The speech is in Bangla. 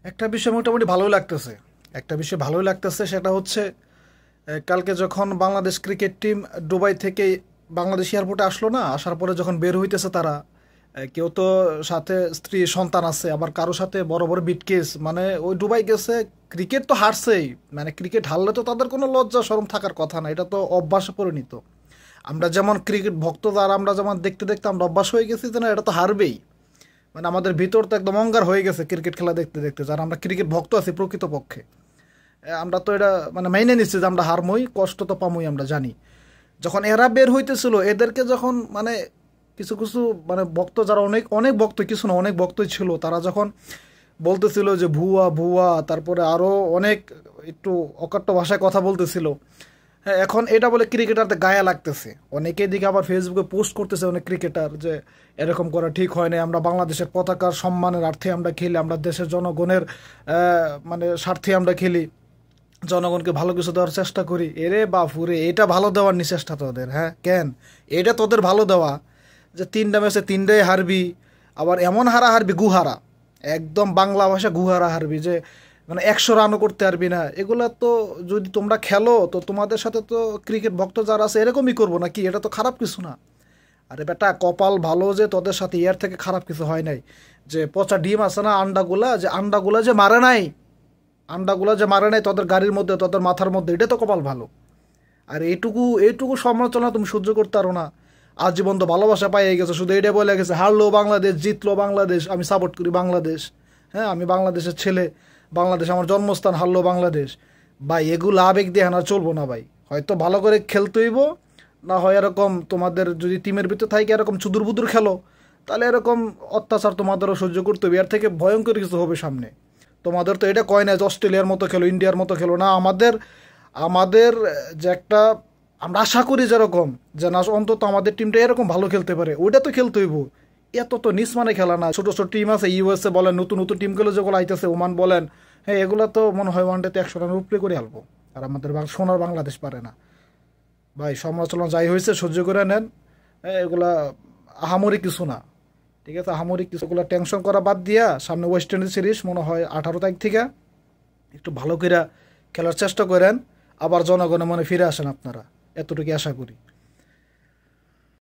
একটা বিষয় মোটামুটি ভালোই লাগতেছে, সেটা হচ্ছে কালকে যখন বাংলাদেশ ক্রিকেট টিম দুবাই থেকে বাংলাদেশ এয়ারপোর্টে আসলো না, আসার পরে যখন বের হইতেছে তারা, কেউ তো সাথে স্ত্রী সন্তান আছে, আবার কারো সাথে বড় বড় বিটকেস, মানে ওই দুবাই গেছে। ক্রিকেট তো হারছেই, মানে ক্রিকেট হারলে তো তাদের কোনো লজ্জা শরম থাকার কথা না, এটা তো অভ্যাসে পরিণত। আমরা যেমন ক্রিকেট ভক্ত, আর আমরা যেমন দেখতে দেখতে আমরা অভ্যাস হয়ে গেছি যে না এটা তো হারবেই, মানে আমাদের ভিতর তো একদম অঙ্গার হয়ে গেছে ক্রিকেট খেলা দেখতে দেখতে। যারা আমরা ক্রিকেট ভক্ত আছি প্রকৃতপক্ষে, আমরা তো এটা মানে মেনে নিচ্ছি যে আমরা হারমই, কষ্ট তো পামই, আমরা জানি। যখন এরা বের হইতেছিল, এদেরকে যখন মানে কিছু কিছু মানে ভক্ত, যারা অনেক অনেক ভক্ত, কিছু না অনেক ভক্তই ছিল, তারা যখন বলতেছিল যে ভুয়া ভুয়া, তারপরে আরও অনেক একটু অকট্য ভাষায় কথা বলতেছিল। হ্যাঁ, এখন এটা বলে ক্রিকেটারদের গায়ে লাগতেছে। অনেকে দিকে আবার ফেসবুকে পোস্ট করতেছে অনেক ক্রিকেটার যে এরকম করা ঠিক হয় না, আমরা বাংলাদেশের পতাকার সম্মানের অর্থে আমরা খেলি, আমরা দেশের জনগণের মানে স্বার্থে আমরা খেলি, জনগণকে ভালো কিছু দেওয়ার চেষ্টা করি। এরে বাপুরে, এটা ভালো দেওয়ার নি চেষ্টা তোদের? হ্যাঁ কেন এটা তোদের ভালো দেওয়া যে 3টা ম্যাচে 3টাই হারবি, আবার এমন হারবি গুহারা, একদম বাংলা ভাষা গুহারা হারবি, যে মানে 100 রানও করতে পারবি না। এগুলা তো যদি তোমরা খেলো তো তোমাদের সাথে তো ক্রিকেট ভক্ত যারা আছে এরকমই করবো নাকি? এটা তো খারাপ কিছু না। আরে বেটা, কপাল ভালো যে তোদের সাথে এর থেকে খারাপ কিছু হয় নাই। যে পচা ডিম আছে না, আন্ডাগুলা যে মারে নাই, তোদের গাড়ির মধ্যে, তোদের মাথার মধ্যে, এটা তো কপাল ভালো। আর এইটুকু সমালোচনা তুমি সহ্য করতে পারো না? আজীবন তো ভালোবাসা পাইয়ে গেছে, শুধু এটা বলে গেছে হারলো বাংলাদেশ, জিতলো বাংলাদেশ, আমি সাপোর্ট করি বাংলাদেশ, হ্যাঁ আমি বাংলাদেশের ছেলে, বাংলাদেশ আমার জন্মস্থান, হারলো বাংলাদেশ। ভাই এগুলো আবেগ দিয়ে হানা চলবো না ভাই। হয়তো ভালো করে খেলতে হইব, না হয় এরকম তোমাদের যদি টিমের ভিতরে থাকে এরকম চুদুর বুদুর খেলো, তাহলে এরকম অত্যাচার তোমাদেরও সহ্য করতে হবে। এর থেকে ভয়ঙ্কর কিছু হবে সামনে। তোমাদের তো এটা কয় না যে অস্ট্রেলিয়ার মতো খেলো, ইন্ডিয়ার মতো খেলো না। আমাদের যে একটা আমরা আশা করি যেরকম, যে না অন্তত আমাদের টিমটা এরকম ভালো খেলতে পারে, ওইটা তো খেলতে হইব। এত তো নিস মানে খেলা না। ছোটো ছোটো টিম আছে, ইউএসএ বলেন, নতুন নতুন টিমগুলো যেগুলো আইতেছে, ওমান বলেন, হ্যাঁ এগুলো তো মনে হয় ওয়ানডেতে 100 রানের উপরে করে আলবো। আর আমাদের সোনার বাংলাদেশ পারে না ভাই। সমালোচনা যাই হয়েছে সহ্য করে নেন, এগুলা আহামরি কিছু না, ঠিক আছে? আহামরি কিছুগুলো টেনশন করা বাদ দিয়া সামনে ওয়েস্ট ইন্ডিজ সিরিজ মনে হয় 18 তারিখ থেকে একটু ভালো করে খেলার চেষ্টা করেন, আবার জনগণের মনে ফিরে আসেন আপনারা, এতটুকু আশা করি।